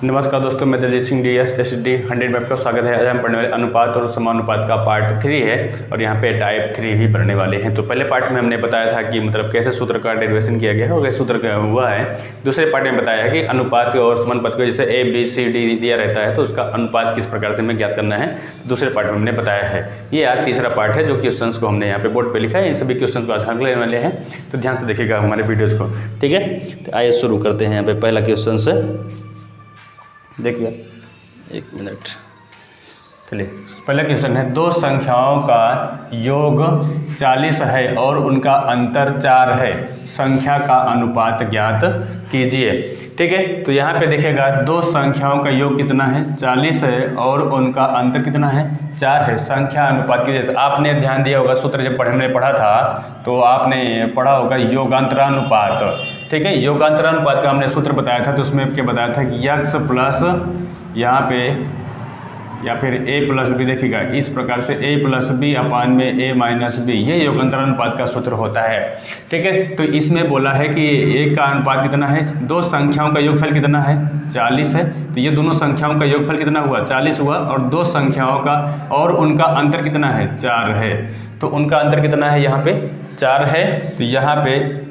नमस्कार दोस्तों, मैं दलजीत सिंह DS SD 100 में आपका स्वागत है। आज हम पढ़ने वाले अनुपात और समानुपात का पार्ट 3 है और यहाँ पे टाइप 3 भी पढ़ने वाले हैं। तो पहले पार्ट में हमने बताया था कि मतलब कैसे सूत्र का डेरिवेशन किया गया है और कैसे सूत्र का हुआ है। दूसरे पार्ट में बताया है कि अनुपात और समानुपात को जैसे ABCD दिया रहता है तो उसका अनुपात किस प्रकार से हमें ज्ञात करना है, दूसरे पार्ट में हमने बताया है। ये आज तीसरा पार्ट है जो क्वेश्चन को हमने यहाँ पे बोर्ड पर लिखा है। इन सभी क्वेश्चन को आज हल करने वाले हैं, तो ध्यान से देखिएगा हमारे वीडियोज़ को, ठीक है। तो आइए शुरू करते हैं। यहाँ पे पहला क्वेश्चन से देखिए, एक मिनट। चलिए, पहला क्वेश्चन है, दो संख्याओं का योग 40 है और उनका अंतर 4 है, संख्या का अनुपात ज्ञात कीजिए। ठीक है, तो यहाँ पे देखिएगा दो संख्याओं का योग कितना है, 40 है और उनका अंतर कितना है, 4 है, संख्या अनुपात की। जैसे आपने ध्यान दिया होगा सूत्र जब हमने पढ़ा था तो आपने पढ़ा होगा योगांतरानुपात। ठीक है, योगांतरानुपात का हमने सूत्र बताया था, तो उसमें क्या बताया था कि x प्लस यहाँ पे या फिर a प्लस बी, देखिएगा इस प्रकार से a प्लस बी अपान में a माइनस बी, ये योगांतरानुपात का सूत्र होता है। ठीक है, तो इसमें बोला है कि एक का अनुपात कितना है, दो संख्याओं का योगफल कितना है, 40 है। तो ये दोनों संख्याओं का योगफल कितना हुआ, 40 हुआ, और दो संख्याओं का और उनका अंतर कितना है, 4 है। तो उनका अंतर कितना है, यहाँ पे 4 है। तो यहाँ पे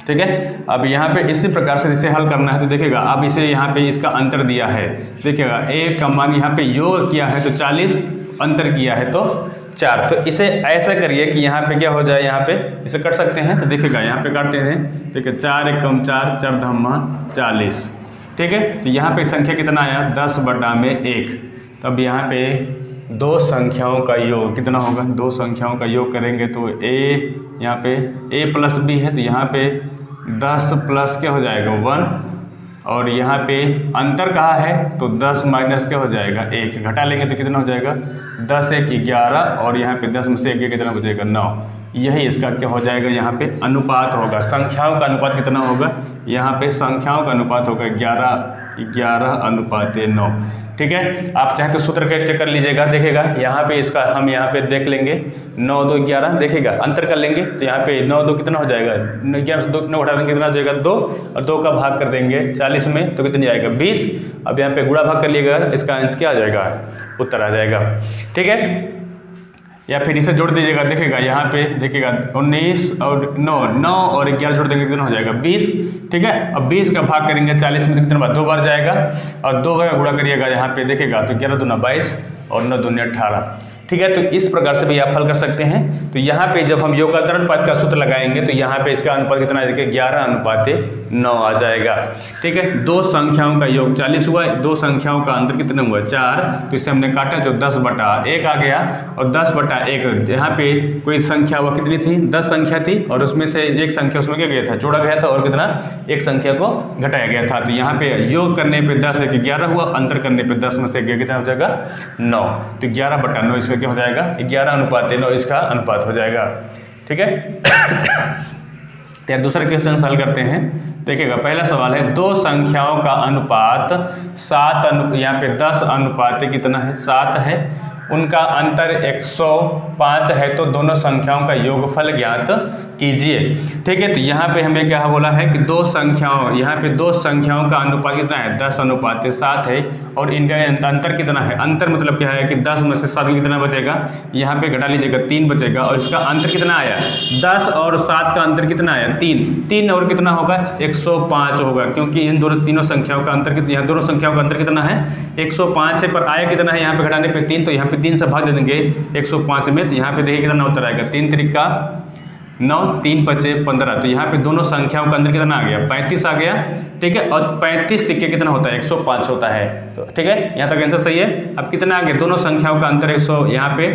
ठीक है, अब यहाँ पे इसी प्रकार से इसे हल करना है। तो देखिएगा अब इसे यहाँ पे इसका अंतर दिया है, देखिएगा a का मान यहाँ पे योग किया है तो 40, अंतर किया है तो 4। तो इसे ऐसा करिए कि यहाँ पे क्या हो जाए, यहाँ पे इसे कट सकते हैं। तो देखिएगा यहाँ पे काटते हैं, देखिए 4 एकम 4, 4 धम्मा 40। ठीक है, तो यहाँ पे संख्या कितना आया, 10/1। तब यहाँ पे दो संख्याओं का योग कितना होगा, दो संख्याओं का योग करेंगे तो a, यहाँ पे a प्लस b है तो यहाँ पे 10 प्लस क्या हो जाएगा 1, और यहाँ पे अंतर कहाँ है तो 10 माइनस क्या हो जाएगा 1, घटा लेंगे तो कितना हो जाएगा 10 1 11, और यहाँ पे 10 में से 1 कितना हो जाएगा 9। यही इसका क्या हो जाएगा, यहाँ पे अनुपात होगा, संख्याओं का अनुपात कितना होगा, यहाँ पे संख्याओं का अनुपात होगा 11:9। ठीक है, आप चाहे तो सूत्र का चेक कर लीजिएगा। देखिएगा यहाँ पे इसका हम यहाँ पे देख लेंगे, 9 2 11, देखिएगा अंतर कर लेंगे तो यहाँ पे 9 2 कितना हो जाएगा, 11 से 2 कितना उठा देंगे, कितना हो जाएगा 2, और 2 का भाग कर देंगे 40 में तो कितनी आएगा 20। अब यहाँ पे गुणा भाग कर लिएगा, इसका आंसर क्या आ जाएगा, उत्तर आ जाएगा। ठीक है, या फिर इसे जोड़ दीजिएगा, देखिएगा यहाँ पे देखिएगा 19 और 9 और 11 जोड़ देंगे कितना हो जाएगा 20। ठीक है, अब 20 का भाग करेंगे 40 में तो कितना बार 2 बार जाएगा, और 2 बार गुणा करिएगा यहाँ पे देखिएगा तो 11 दूना 22 और 9 दूनी 18। ठीक है, तो इस प्रकार से भी आप हल कर सकते हैं। तो यहाँ पे जब हम योगांतरानुपात का सूत्र लगाएंगे तो यहाँ पे इसका अनुपात कितना है, 11:9 आ जाएगा। ठीक है, दो संख्याओं का योग 40 हुआ, दो संख्याओं का अंतर कितना हुआ 4, तो इसे हमने काटा जो 10/1 आ गया, और 10/1 यहाँ पे कोई संख्या हुआ कितनी थी, 10 संख्या थी, और उसमें से एक संख्या उसमें क्या गया था, जोड़ा गया था, और कितना एक संख्या को घटाया गया था। तो यहाँ पे योग करने पे 10 1 11 हुआ, अंतर करने पे 10 में से 1 कितना हो जाएगा 9। तो 11/9 इसका क्या हो जाएगा, 11:9 इसका अनुपात हो जाएगा। ठीक है, तो दूसरा क्वेश्चन हल करते हैं। देखिएगा पहला सवाल है, दो संख्याओं का अनुपात 7 यहाँ पे 10 कितना है 7 है, उनका अंतर 105 है, तो दोनों संख्याओं का योगफल ज्ञात कीजिए। ठीक है, तो यहाँ पे हमें क्या बोला है कि दो संख्याओं, यहाँ पे दो संख्याओं का अनुपात कितना है 10:7 है, और इनका अंतर कितना है, अंतर मतलब क्या है कि 10 में से 7 कितना बचेगा, यहाँ पे घटा लीजिएगा 3 बचेगा, और इसका अंतर कितना आया 10 और 7 का अंतर कितना आया 3 और कितना होगा 105 होगा, क्योंकि इन दोनों तीनों संख्याओं का अंतर कितना, यहाँ दोनों संख्याओं का अंतर कितना है 105 है, पर आया कितना है यहाँ पे घटाने पे 3, तो यहाँ पे 3 से भाग दे देंगे 105 में, तो यहाँ पे देखिए कितना उत्तर आएगा 3 त्रिका 9, 3 5 15। तो यहाँ पे दोनों संख्याओं का अंतर कितना आ गया 35 आ गया। ठीक है, और 35 तिक्के कितना होता है 105 होता है। तो ठीक है, यहाँ तक आंसर सही है। अब कितना आ गया, दोनों संख्याओं का अंतर 100, यहाँ पे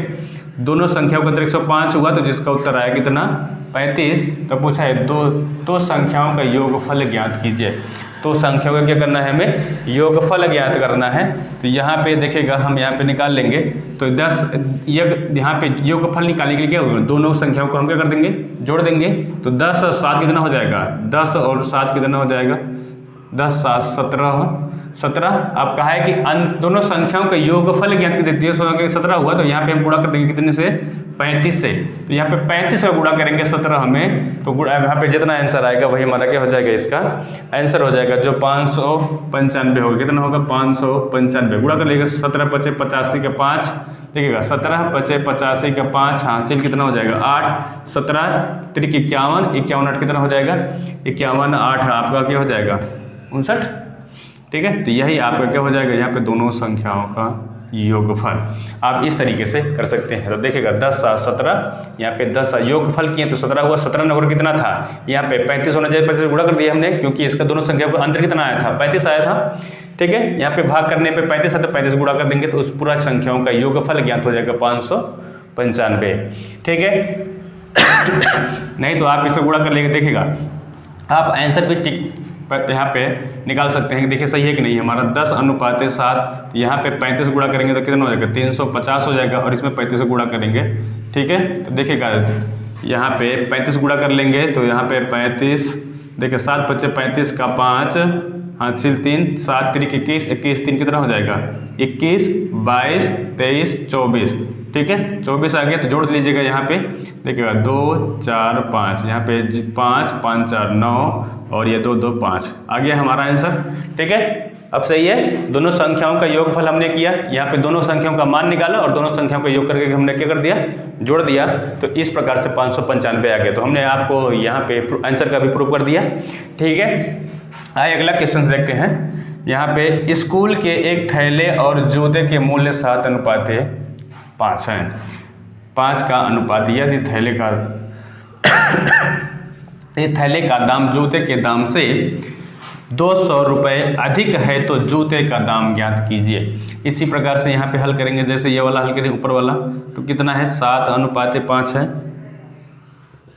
दोनों संख्याओं का अंतर 105 हुआ, तो जिसका उत्तर आया कितना 35। तो पूछा है दो संख्याओं का योगफल ज्ञात कीजिए। तो संख्याओं का क्या करना है, हमें योगफल ज्ञात करना है। तो यहाँ पे देखिएगा हम यहाँ पे निकाल लेंगे, तो 10 यहाँ पे योगफल निकालने के लिए क्या होगा, दोनों संख्याओं को हम क्या कर देंगे, जोड़ देंगे। तो 10 और 7 कितना हो जाएगा, 10 और 7 कितना हो जाएगा 10 7 17 17। अब कहा है कि दोनों संख्याओं का योगफल ज्ञात कर देती है। 17 हुआ तो यहाँ पे हम गुणा कर देंगे कितने से, 35 से। तो यहाँ पे 35 का गुणा करेंगे 17 में, तो यहाँ पे जितना आंसर आएगा वही हमारा क्या हो जाएगा, इसका आंसर हो जाएगा, जो 595 होगा। कितना होगा, 595। गुणा कर लेंगे 17 5 85 का 5, देखिएगा 17 5 85 का 5 हासिल कितना हो जाएगा 8, 17 3 51, 51 8 कितना हो जाएगा 51, 8 आपका क्या हो जाएगा 59। ठीक है, तो यही आपका क्या हो जाएगा, यहाँ पे दोनों संख्याओं का योगफल। आप इस तरीके से कर सकते हैं। तो देखिएगा 10 7 17, यहाँ पे 10 योगफल किए तो 17 हुआ। 17 नंबर कितना था, यहाँ पे 35 होना चाहिए, 35 गुणा कर दिया हमने, क्योंकि इसका दोनों संख्या का अंतर कितना आया था, 35 आया था। ठीक है, यहाँ पे भाग करने पे 35 है तो 35 गुणा कर देंगे तो उस पूरा संख्याओं का योगफल ज्ञात हो जाएगा 595। ठीक है नहीं तो आप इसे गुणा कर लेंगे, देखिएगा आप आंसर भी टिक यहाँ पे निकाल सकते हैं कि देखिए सही है कि नहीं। हमारा 10:7, तो यहाँ पे 35 गुणा करेंगे तो कितना हो जाएगा 350 हो जाएगा, और इसमें 35 गुणा करेंगे। ठीक है, तो देखिएगा यहाँ पे 35 गुणा कर लेंगे तो यहाँ पे 35, देखिए 7 5 35 का 5 हासिल 3, 7 3 21, 21 3 कितना हो जाएगा 21, 22 23 24। ठीक है, 24 आ गया तो जोड़ लीजिएगा यहाँ पे, देखिएगा 2 4 5, यहाँ पे 5 5 4 9 और ये 2 2 5 आ गया हमारा आंसर। ठीक है, अब सही है, दोनों संख्याओं का योगफल हमने किया, यहाँ पे दोनों संख्याओं का मान निकाला और दोनों संख्याओं का योग करके हमने क्या कर दिया, जोड़ दिया, तो इस प्रकार से 595 आ गया। तो हमने आपको यहाँ पे आंसर का भी प्रूव कर दिया। ठीक है, आइए अगला क्वेश्चन देखते हैं। यहाँ पे स्कूल के एक थैले और जूते के मूल्य 7:5 है। 5 का अनुपात, यदि थैले का दाम जूते के दाम से 200 रुपये अधिक है तो जूते का दाम ज्ञात कीजिए। इसी प्रकार से यहाँ पे हल करेंगे, जैसे ये वाला हल करेंगे ऊपर वाला, तो कितना है 7:5 है।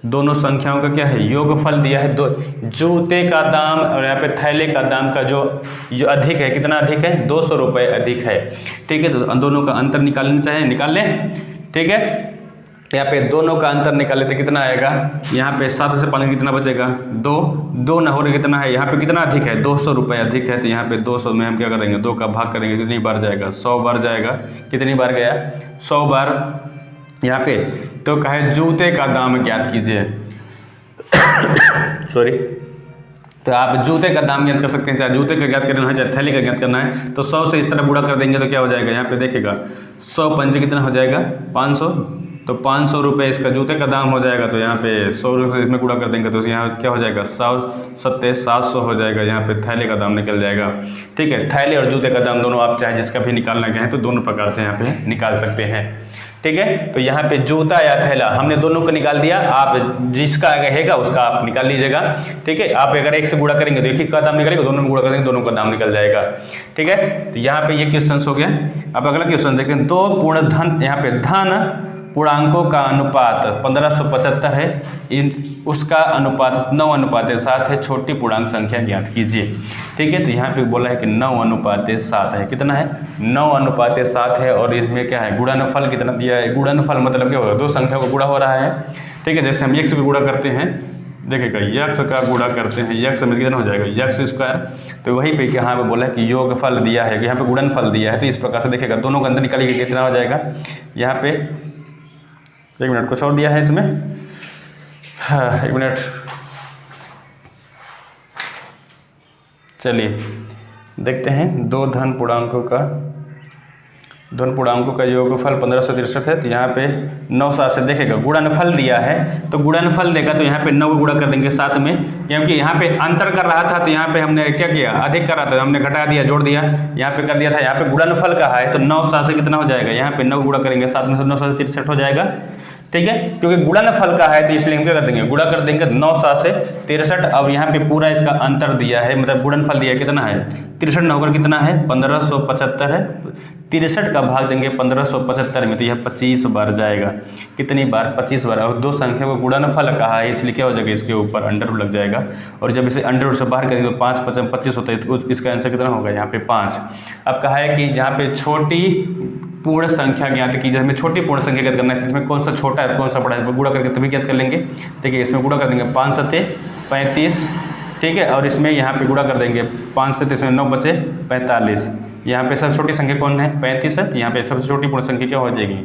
दोनों संख्याओं का क्या है, योगफल दिया है। जूते का दाम और यहाँ पे थैले का दाम का जो अधिक है, कितना अधिक है 200 रुपये अधिक है। ठीक है, तो दोनों का अंतर निकालना चाहें निकाल लें। ठीक है, यहाँ पे दोनों का अंतर निकाले तो कितना आएगा, यहाँ पे 7 से 5 कितना बचेगा 2 न हो रहा कितना है, यहाँ पे कितना अधिक है 200 रुपये अधिक है, तो यहाँ पे 200 में हम क्या करेंगे 2 का भाग करेंगे, कितनी बार जाएगा 100 बार जाएगा। कितनी बार गया 100 बार यहाँ पे। तो कहे जूते का दाम ज्ञात कीजिए सॉरी, तो आप जूते का दाम ज्ञात कर सकते हैं, चाहे जूते का ज्ञात करना है चाहे थैले का ज्ञात करना है। तो 100 से इस तरह गुणा कर देंगे तो क्या हो जाएगा, यहाँ पे देखिएगा 100 पंजे कितना हो जाएगा 500, तो 500 रुपये इसका जूते का दाम हो जाएगा। तो यहाँ पे 100 रुपये इसमें गुणा कर देंगे तो यहाँ क्या हो जाएगा 100 7 700 हो जाएगा। यहाँ पे थैले का दाम निकल जाएगा। ठीक है, थैले और जूते का दाम दोनों आप चाहे जिसका भी निकालना चाहें तो दोनों प्रकार से यहाँ पे निकाल सकते हैं। ठीक है, तो यहाँ पे जूता या थैला हमने दोनों को निकाल दिया, आप जिसका रहेगा उसका आप निकाल लीजिएगा। ठीक है, आप अगर एक से गुणा करेंगे तो एक ही का दाम निकलेगा, दोनों में गुणा करेंगे दोनों का दाम निकल जाएगा। ठीक है, तो यहाँ पे ये क्वेश्चन हो गया। अब अगला क्वेश्चन देखते हैं। 2 पूर्ण धन, यहाँ पे धन पूर्णांकों का अनुपात 1575 है, उसका अनुपात 9:7 है, छोटी पूर्णांक संख्या ज्ञात कीजिए। ठीक है, तो यहाँ पे बोला है कि 9:7 है, कितना है 9:7 है, और इसमें क्या है गुणनफल कितना दिया है। गुणनफल मतलब क्या होगा, दो संख्या को गुणा हो रहा है। ठीक है, जैसे हम x भी गुणा करते हैं, देखिएगा यक्स का गुणा करते हैं, यक्स में कितना हो जाएगा यक्स स्क्वायर। तो वहीं पे यहाँ पे बोला है कि योगफल दिया है, यहाँ पे गुणनफल दिया है, तो इस प्रकार से देखिएगा दोनों का अंतर निकालिए कितना हो जाएगा। यहाँ पे 1 मिनट कुछ और दिया है इसमें, हाँ 1 मिनट, चलिए देखते हैं। दो धन पूर्णांकों का योगफल 1563 है, तो यहाँ पे 9:7 से देखेगा गुणनफल दिया है, तो गुणनफल देगा तो यहाँ पे 9 गुणा कर देंगे 7 में, क्योंकि यहाँ पे अंतर कर रहा था तो यहाँ पे हमने क्या किया अधिक कर रहा था, हमने घटा दिया जोड़ दिया, यहाँ पे कर दिया था। यहाँ पे गुणनफल का है तो 9:7 से कितना हो जाएगा, यहाँ पे 9 गुणा करेंगे 7 में, 9:7 63 हो जाएगा। ठीक है, क्योंकि गुणनफल का है तो इसलिए हम क्या कर देंगे गुणा कर देंगे 9:7 से 63। अब यहाँ पे पूरा इसका अंतर दिया है, मतलब गुणनफल दिया है कितना है 63 न होकर कितना है 1575 है। 63 का भाग देंगे 1575 में तो यह 25 बार जाएगा। कितनी बार 25 बार, और दो संख्या को गुणनफल कहा है इसलिए क्या हो जाएगा इसके ऊपर अंडर रूट लग जाएगा, और जब इसे अंडर रूट से बाहर करेंगे तो 5 5 25 होता है, तो इसका आंसर कितना होगा यहाँ पे 5। अब कहा है कि यहाँ पे छोटी पूर्ण संख्या ज्ञात कीजिए, हमें छोटी पूर्ण संख्या ज्ञात करना है, इसमें कौन सा छोटा है कौन सा बड़ा है, गुणा करके तभी ज्ञात कर लेंगे। देखिए इसमें गुणा कर देंगे 5 7 35, ठीक है। और इसमें यहाँ पे गुणा कर देंगे, 5 से 3 9 बचे 45। यहाँ पे सबसे छोटी संख्या कौन है? 35 है। यहाँ पे सबसे छोटी पूर्ण संख्या क्या हो जाएगी?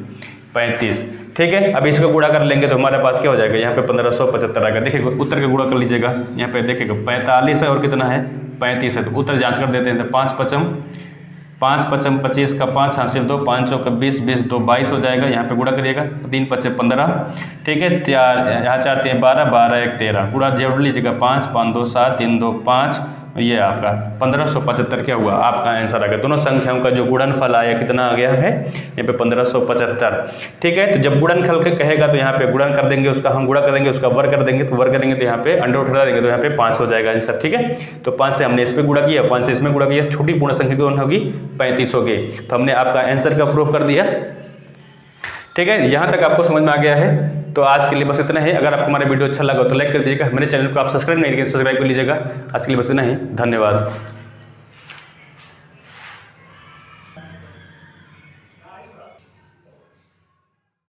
35। ठीक है। अब इसको गुणा कर लेंगे तो हमारे पास क्या हो जाएगा? यहाँ पे 1575 आएगा। देखिए उत्तर का गुणा कर लीजिएगा, यहाँ पे देखिएगा 45 है और कितना है? 35 है। तो उत्तर जांच कर देते हैं। तो 5 पचम 25 का 5 हासिल 2, 5 चौका 20, 20 2 22 हो जाएगा। यहाँ पे गुणा करिएगा, 3 पचे 15। ठीक है। यहाँ 4 3 12, 12 1 13, गुणा जोड़ लीजिएगा, 5 5 2 7, 3 2 5, ये आपका 1575 क्या हुआ? आपका आंसर आ गया। दोनों संख्याओं का जो गुणनफल आया कितना आ गया है? यहाँ पे 1575। ठीक है। तो जब गुणनफल के कहेगा तो यहाँ पे गुणन कर देंगे, उसका हम गुणा करेंगे, उसका वर्ग कर देंगे, तो वर्ग करेंगे तो यहाँ पे अंडर उठा देंगे तो यहाँ पे 5 हो जाएगा आंसर। ठीक है। तो 5 से हमने इस पे गुणा किया, 5 से इसमें गुणा किया, छोटी पूर्ण संख्या कौन होगी? 35 होगी। तो हमने आपका आंसर का प्रूफ कर दिया। ठीक है। यहाँ तक आपको समझ में आ गया है। तो आज के लिए बस इतना ही। अगर आपको हमारा वीडियो अच्छा लगा तो लाइक कर दीजिएगा। मेरे चैनल को आप सब्सक्राइब नहीं किए, सब्सक्राइब कर लीजिएगा। आज के लिए बस इतना ही। धन्यवाद।